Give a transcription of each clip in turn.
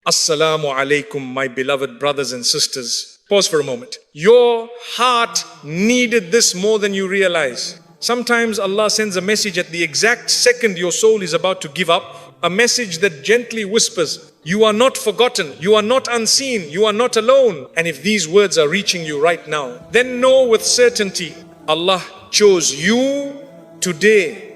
Assalamu alaikum, my beloved brothers and sisters. Pause for a moment. Your heart needed this more than you realize. Sometimes Allah sends a message at the exact second your soul is about to give up, a message that gently whispers, you are not forgotten, you are not unseen, you are not alone. And if these words are reaching you right now, then know with certainty, Allah chose you today,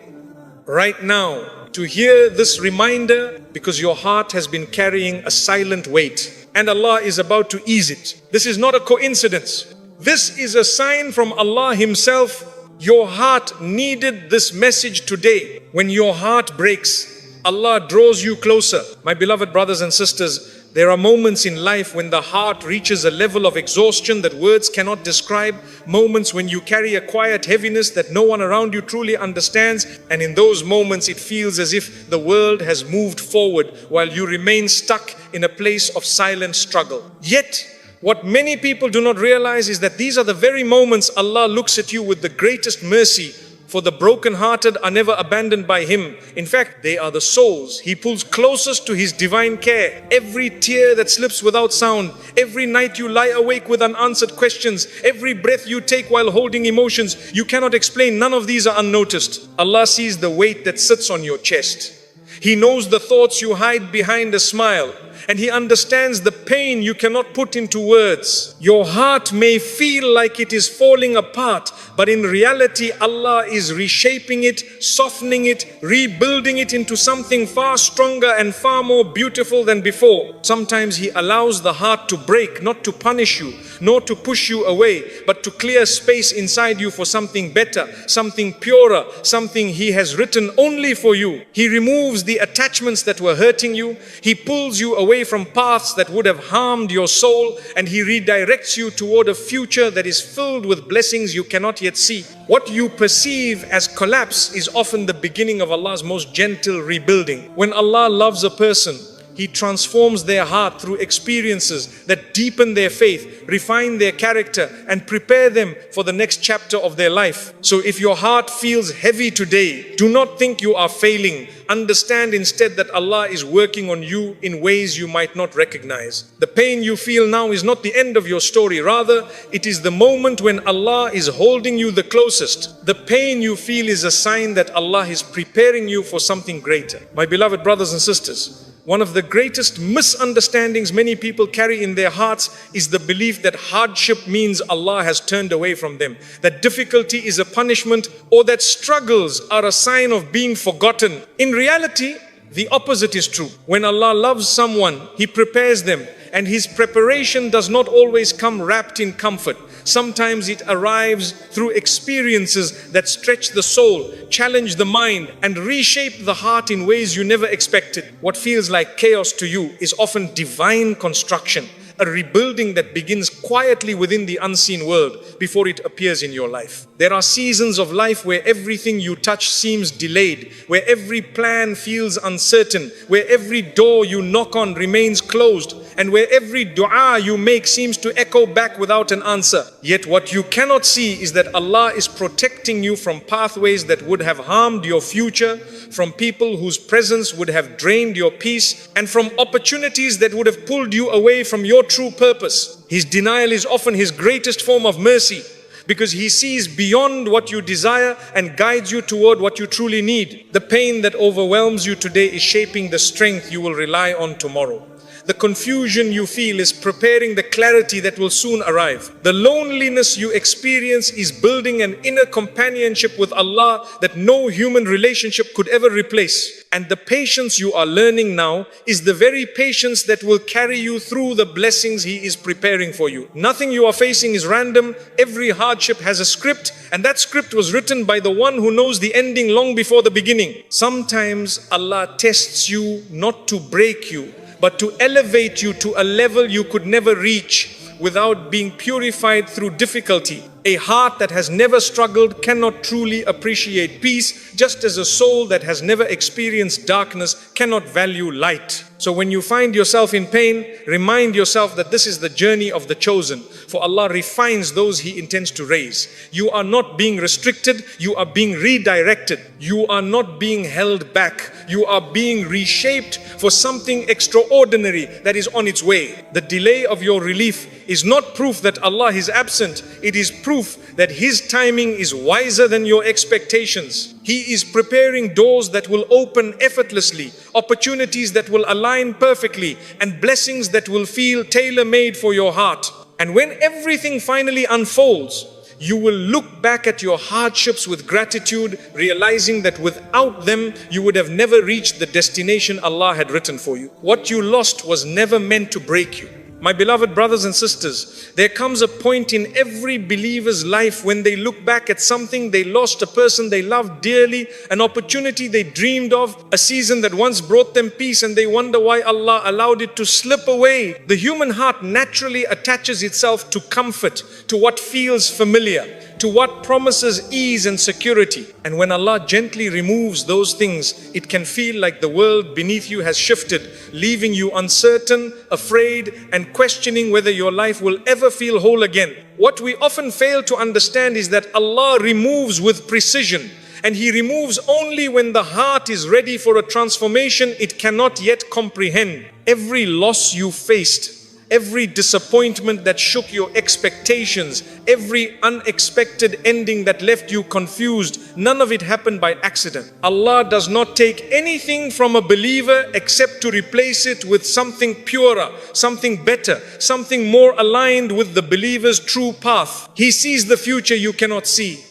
right now, to hear this reminder because your heart has been carrying a silent weight and Allah is about to ease it. This is not a coincidence. This is a sign from Allah Himself. Your heart needed this message today. When your heart breaks, Allah draws you closer. My beloved brothers and sisters, there are moments in life when the heart reaches a level of exhaustion that words cannot describe, moments when you carry a quiet heaviness that no one around you truly understands, and in those moments it feels as if the world has moved forward while you remain stuck in a place of silent struggle. Yet, what many people do not realize is that these are the very moments Allah looks at you with the greatest mercy. For the broken-hearted are never abandoned by Him. In fact, they are the souls He pulls closest to His divine care. Every tear that slips without sound, every night you lie awake with unanswered questions, every breath you take while holding emotions you cannot explain, none of these are unnoticed. Allah sees the weight that sits on your chest. He knows the thoughts you hide behind a smile. And He understands the pain you cannot put into words. Your heart may feel like it is falling apart, but in reality, Allah is reshaping it, softening it, rebuilding it into something far stronger and far more beautiful than before. Sometimes He allows the heart to break, not to punish you, nor to push you away, but to clear space inside you for something better, something purer, something He has written only for you. He removes the attachments that were hurting you. He pulls you away from paths that would have harmed your soul, and He redirects you toward a future that is filled with blessings you cannot yet see. What you perceive as collapse is often the beginning of Allah's most gentle rebuilding. When Allah loves a person, He transforms their heart through experiences that deepen their faith, refine their character, and prepare them for the next chapter of their life. So if your heart feels heavy today, do not think you are failing. Understand instead that Allah is working on you in ways you might not recognize. The pain you feel now is not the end of your story. Rather, it is the moment when Allah is holding you the closest. The pain you feel is a sign that Allah is preparing you for something greater. My beloved brothers and sisters, one of the greatest misunderstandings many people carry in their hearts is the belief that hardship means Allah has turned away from them, that difficulty is a punishment, or that struggles are a sign of being forgotten. In reality, the opposite is true. When Allah loves someone, He prepares them, and His preparation does not always come wrapped in comfort. Sometimes it arrives through experiences that stretch the soul, challenge the mind, and reshape the heart in ways you never expected. What feels like chaos to you is often divine construction, a rebuilding that begins quietly within the unseen world before it appears in your life. There are seasons of life where everything you touch seems delayed, where every plan feels uncertain, where every door you knock on remains closed, and where every dua you make seems to echo back without an answer. Yet what you cannot see is that Allah is protecting you from pathways that would have harmed your future, from people whose presence would have drained your peace, and from opportunities that would have pulled you away from your true purpose. His denial is often His greatest form of mercy, because He sees beyond what you desire and guides you toward what you truly need. The pain that overwhelms you today is shaping the strength you will rely on tomorrow. The confusion you feel is preparing the clarity that will soon arrive. The loneliness you experience is building an inner companionship with Allah that no human relationship could ever replace. And the patience you are learning now is the very patience that will carry you through the blessings He is preparing for you. Nothing you are facing is random. Every hardship has a script, and that script was written by the one who knows the ending long before the beginning. Sometimes Allah tests you not to break you, but to elevate you to a level you could never reach without being purified through difficulty. A heart that has never struggled cannot truly appreciate peace, just as a soul that has never experienced darkness cannot value light. So when you find yourself in pain, remind yourself that this is the journey of the chosen. For Allah refines those He intends to raise. You are not being restricted, you are being redirected. You are not being held back. You are being reshaped for something extraordinary that is on its way. The delay of your relief is not proof that Allah is absent. It is proof that His timing is wiser than your expectations. He is preparing doors that will open effortlessly, opportunities that will align perfectly, and blessings that will feel tailor-made for your heart. And when everything finally unfolds, you will look back at your hardships with gratitude, realizing that without them, you would have never reached the destination Allah had written for you. What you lost was never meant to break you. My beloved brothers and sisters, there comes a point in every believer's life when they look back at something they lost, a person they loved dearly, an opportunity they dreamed of, a season that once brought them peace, and they wonder why Allah allowed it to slip away. The human heart naturally attaches itself to comfort, to what feels familiar, to what promises ease and security. And when Allah gently removes those things, it can feel like the world beneath you has shifted, leaving you uncertain, afraid, and questioning whether your life will ever feel whole again. What we often fail to understand is that Allah removes with precision, and He removes only when the heart is ready for a transformation it cannot yet comprehend. Every loss you faced, every disappointment that shook your expectations, every unexpected ending that left you confused, none of it happened by accident. Allah does not take anything from a believer except to replace it with something purer, something better, something more aligned with the believer's true path. He sees the future you cannot see.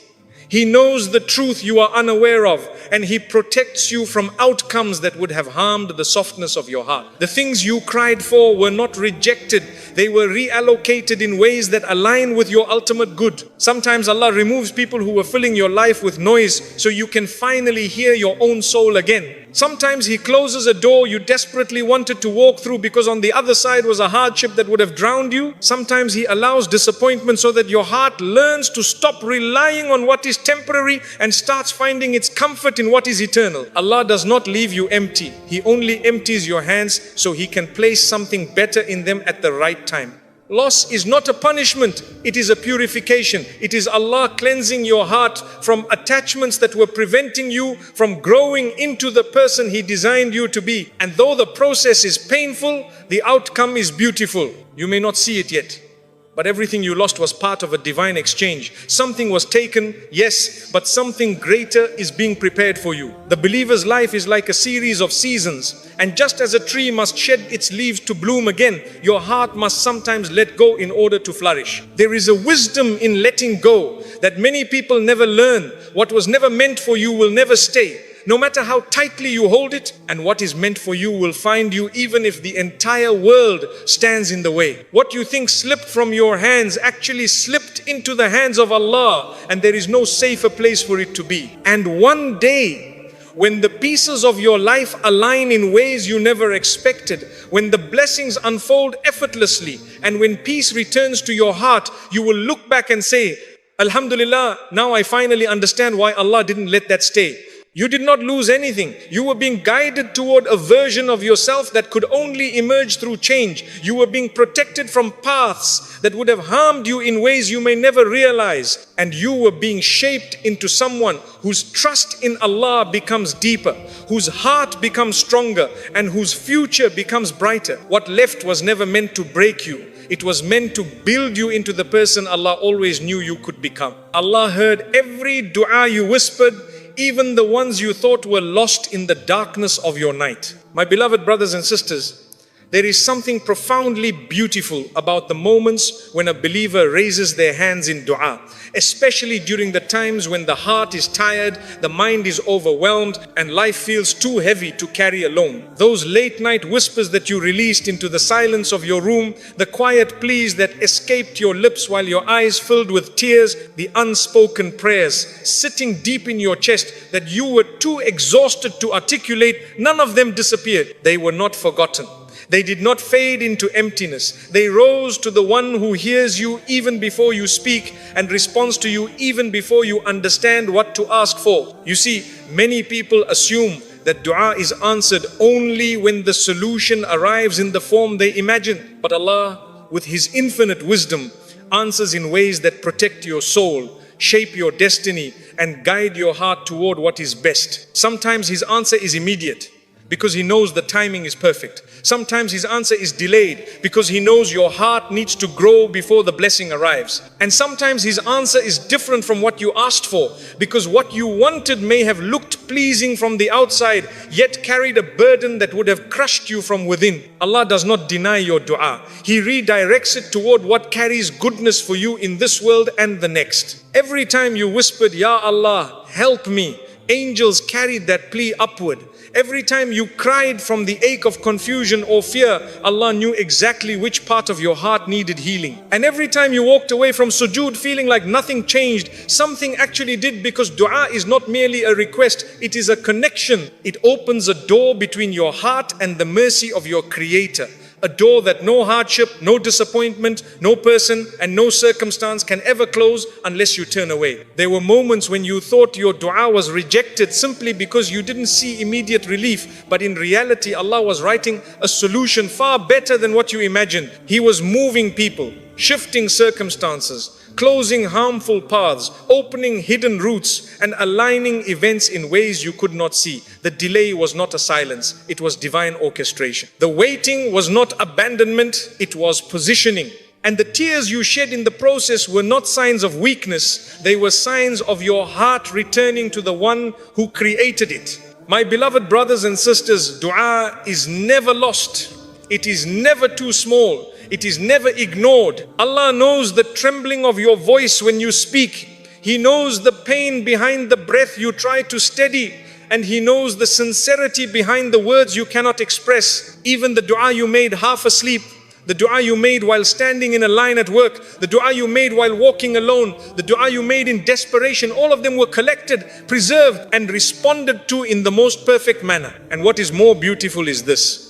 He knows the truth you are unaware of, and He protects you from outcomes that would have harmed the softness of your heart. The things you cried for were not rejected. They were reallocated in ways that align with your ultimate good. Sometimes Allah removes people who were filling your life with noise so you can finally hear your own soul again. Sometimes He closes a door you desperately wanted to walk through because on the other side was a hardship that would have drowned you. Sometimes He allows disappointment so that your heart learns to stop relying on what is temporary and starts finding its comfort in what is eternal. Allah does not leave you empty. He only empties your hands so He can place something better in them at the right time. Loss is not a punishment, it is a purification. It is Allah cleansing your heart from attachments that were preventing you from growing into the person He designed you to be. And though the process is painful, the outcome is beautiful. You may not see it yet, but everything you lost was part of a divine exchange. Something was taken, yes, but something greater is being prepared for you. The believer's life is like a series of seasons, and just as a tree must shed its leaves to bloom again, your heart must sometimes let go in order to flourish. There is a wisdom in letting go that many people never learn. What was never meant for you will never stay, no matter how tightly you hold it, and what is meant for you will find you even if the entire world stands in the way. What you think slipped from your hands actually slipped into the hands of Allah, and there is no safer place for it to be. And one day, when the pieces of your life align in ways you never expected, when the blessings unfold effortlessly, and when peace returns to your heart, you will look back and say, Alhamdulillah, now I finally understand why Allah didn't let that stay. You did not lose anything. You were being guided toward a version of yourself that could only emerge through change. You were being protected from paths that would have harmed you in ways you may never realize. And you were being shaped into someone whose trust in Allah becomes deeper, whose heart becomes stronger, and whose future becomes brighter. What left was never meant to break you. It was meant to build you into the person Allah always knew you could become. Allah heard every dua you whispered, even the ones you thought were lost in the darkness of your night. My beloved brothers and sisters, there is something profoundly beautiful about the moments when a believer raises their hands in dua, especially during the times when the heart is tired, the mind is overwhelmed, and life feels too heavy to carry alone. Those late night whispers that you released into the silence of your room, the quiet pleas that escaped your lips while your eyes filled with tears, the unspoken prayers sitting deep in your chest that you were too exhausted to articulate, none of them disappeared. They were not forgotten. They did not fade into emptiness. They rose to the one who hears you even before you speak and responds to you even before you understand what to ask for. You see, many people assume that dua is answered only when the solution arrives in the form they imagine. But Allah, with His infinite wisdom, answers in ways that protect your soul, shape your destiny, and guide your heart toward what is best. Sometimes His answer is immediate because He knows the timing is perfect. Sometimes His answer is delayed because He knows your heart needs to grow before the blessing arrives. And sometimes His answer is different from what you asked for because what you wanted may have looked pleasing from the outside, yet carried a burden that would have crushed you from within. Allah does not deny your dua. He redirects it toward what carries goodness for you in this world and the next. Every time you whispered, Ya Allah, help me, angels carried that plea upward. Every time you cried from the ache of confusion or fear, Allah knew exactly which part of your heart needed healing. And every time you walked away from sujood feeling like nothing changed, something actually did, because dua is not merely a request, it is a connection. It opens a door between your heart and the mercy of your Creator. A door that no hardship, no disappointment, no person and no circumstance can ever close unless you turn away. There were moments when you thought your dua was rejected simply because you didn't see immediate relief, but in reality Allah was writing a solution far better than what you imagined. He was moving people, shifting circumstances, closing harmful paths, opening hidden routes, and aligning events in ways you could not see. The delay was not a silence, it was divine orchestration. The waiting was not abandonment, it was positioning. And the tears you shed in the process were not signs of weakness, they were signs of your heart returning to the one who created it. My beloved brothers and sisters, dua is never lost. It is never too small. It is never ignored. Allah knows the trembling of your voice when you speak. He knows the pain behind the breath you try to steady. And He knows the sincerity behind the words you cannot express. Even the dua you made half asleep, the dua you made while standing in a line at work, the dua you made while walking alone, the dua you made in desperation, all of them were collected, preserved, and responded to in the most perfect manner. And what is more beautiful is this.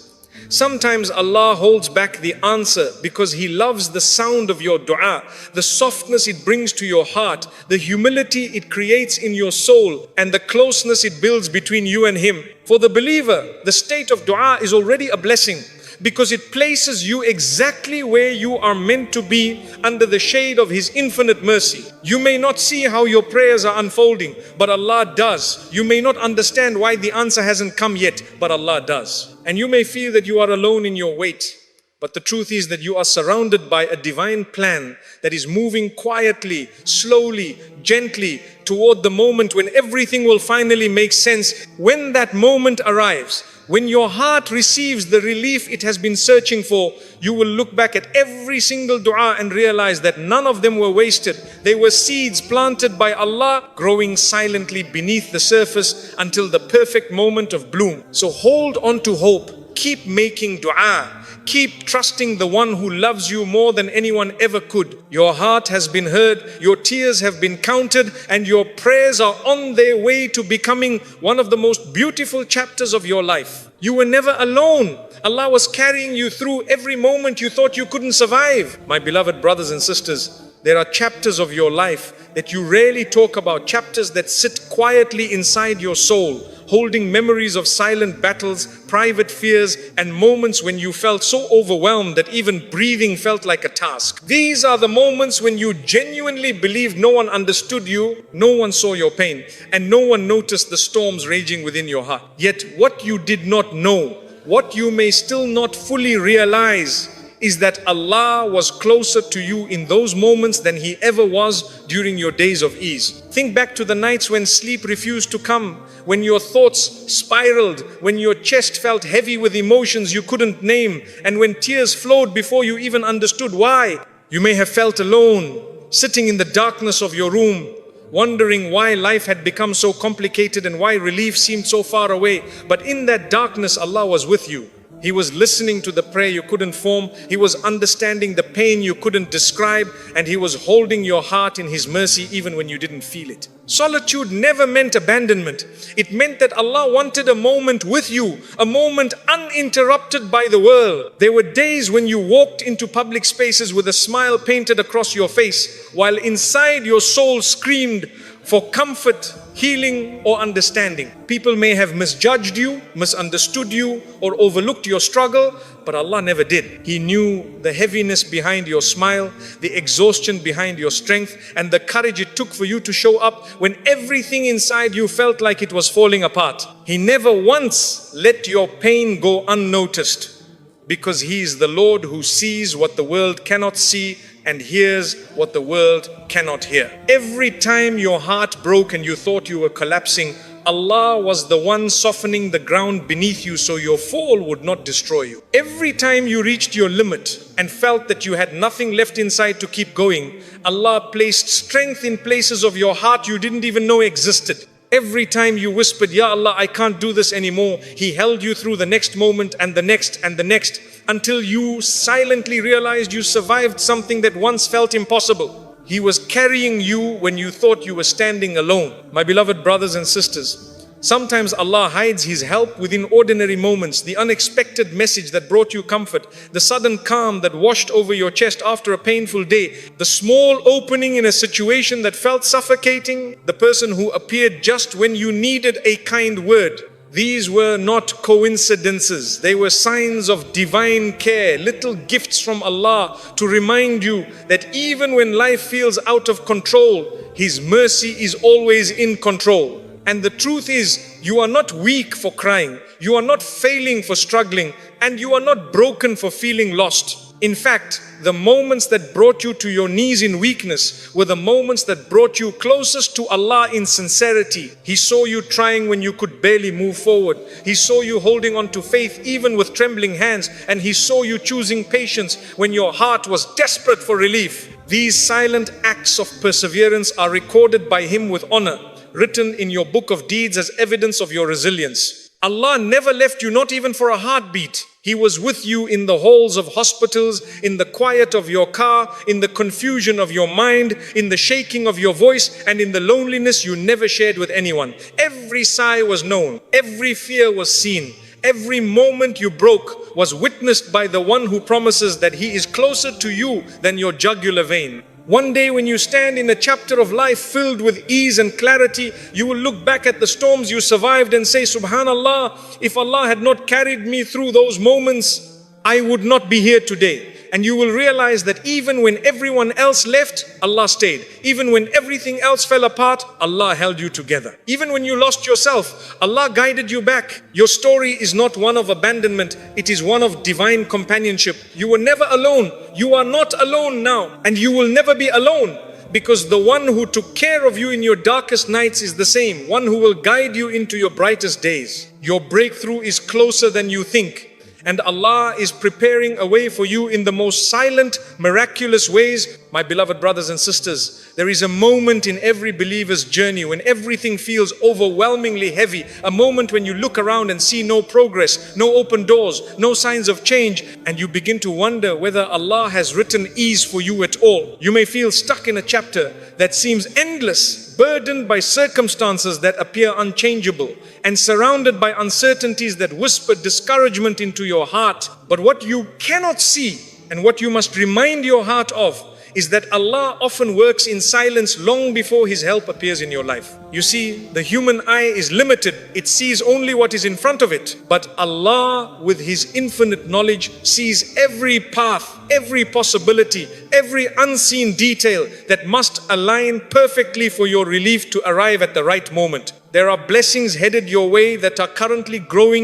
Sometimes Allah holds back the answer because He loves the sound of your dua, the softness it brings to your heart, the humility it creates in your soul, and the closeness it builds between you and Him. For the believer, the state of dua is already a blessing, because it places you exactly where you are meant to be under the shade of His infinite mercy. You may not see how your prayers are unfolding, but Allah does. You may not understand why the answer hasn't come yet, but Allah does. And you may feel that you are alone in your wait, but the truth is that you are surrounded by a divine plan that is moving quietly, slowly, gently toward the moment when everything will finally make sense. When that moment arrives, when your heart receives the relief it has been searching for, you will look back at every single dua and realize that none of them were wasted. They were seeds planted by Allah, growing silently beneath the surface until the perfect moment of bloom. So hold on to hope. Keep making dua. Keep trusting the one who loves you more than anyone ever could. Your heart has been heard, your tears have been counted, and your prayers are on their way to becoming one of the most beautiful chapters of your life. You were never alone. Allah was carrying you through every moment you thought you couldn't survive. My beloved brothers and sisters, there are chapters of your life that you rarely talk about, chapters that sit quietly inside your soul, holding memories of silent battles, private fears, and moments when you felt so overwhelmed that even breathing felt like a task. These are the moments when you genuinely believed no one understood you, no one saw your pain, and no one noticed the storms raging within your heart. Yet what you did not know, what you may still not fully realize, is that Allah was closer to you in those moments than He ever was during your days of ease. Think back to the nights when sleep refused to come, when your thoughts spiraled, when your chest felt heavy with emotions you couldn't name, and when tears flowed before you even understood why. You may have felt alone, sitting in the darkness of your room, wondering why life had become so complicated and why relief seemed so far away. But in that darkness, Allah was with you. He was listening to the prayer you couldn't form. He was understanding the pain you couldn't describe. And He was holding your heart in His mercy even when you didn't feel it. Solitude never meant abandonment. It meant that Allah wanted a moment with you, a moment uninterrupted by the world. There were days when you walked into public spaces with a smile painted across your face, while inside your soul screamed for comfort, healing, or understanding. People may have misjudged you, misunderstood you, or overlooked your struggle, but Allah never did. He knew the heaviness behind your smile, the exhaustion behind your strength, and the courage it took for you to show up when everything inside you felt like it was falling apart. He never once let your pain go unnoticed, because He is the Lord who sees what the world cannot see and hears what the world cannot hear. Every time your heart broke and you thought you were collapsing, Allah was the one softening the ground beneath you so your fall would not destroy you. Every time you reached your limit and felt that you had nothing left inside to keep going, Allah placed strength in places of your heart you didn't even know existed. Every time you whispered, Ya Allah, I can't do this anymore, He held you through the next moment and the next and the next, until you silently realized you survived something that once felt impossible. He was carrying you when you thought you were standing alone. My beloved brothers and sisters, sometimes Allah hides His help within ordinary moments, the unexpected message that brought you comfort, the sudden calm that washed over your chest after a painful day, the small opening in a situation that felt suffocating, the person who appeared just when you needed a kind word. These were not coincidences. They were signs of divine care, little gifts from Allah to remind you that even when life feels out of control, His mercy is always in control. And the truth is, you are not weak for crying, you are not failing for struggling, and you are not broken for feeling lost. In fact, the moments that brought you to your knees in weakness were the moments that brought you closest to Allah in sincerity. He saw you trying when you could barely move forward. He saw you holding on to faith even with trembling hands, and He saw you choosing patience when your heart was desperate for relief. These silent acts of perseverance are recorded by Him with honor, written in your book of deeds as evidence of your resilience. Allah never left you, not even for a heartbeat. He was with you in the halls of hospitals, in the quiet of your car, in the confusion of your mind, in the shaking of your voice, and in the loneliness you never shared with anyone. Every sigh was known, every fear was seen, every moment you broke was witnessed by the one who promises that He is closer to you than your jugular vein. One day when you stand in a chapter of life filled with ease and clarity, you will look back at the storms you survived and say, Subhanallah, if Allah had not carried me through those moments, I would not be here today. And you will realize that even when everyone else left, Allah stayed. Even when everything else fell apart, Allah held you together. Even when you lost yourself, Allah guided you back. Your story is not one of abandonment, it is one of divine companionship. You were never alone. You are not alone now, and you will never be alone, because the one who took care of you in your darkest nights is the same, one who will guide you into your brightest days. Your breakthrough is closer than you think. And Allah is preparing a way for you in the most silent, miraculous ways. My beloved brothers and sisters, there is a moment in every believer's journey when everything feels overwhelmingly heavy. A moment when you look around and see no progress, no open doors, no signs of change, and you begin to wonder whether Allah has written ease for you at all. You may feel stuck in a chapter that seems endless, burdened by circumstances that appear unchangeable, and surrounded by uncertainties that whisper discouragement into your heart. But what you cannot see, and what you must remind your heart of, is that Allah often works in silence long before His help appears in your life. You see, the human eye is limited. It sees only what is in front of it. But Allah, with His infinite knowledge, sees every path, every possibility, every unseen detail that must align perfectly for your relief to arrive at the right moment. There are blessings headed your way that are currently growing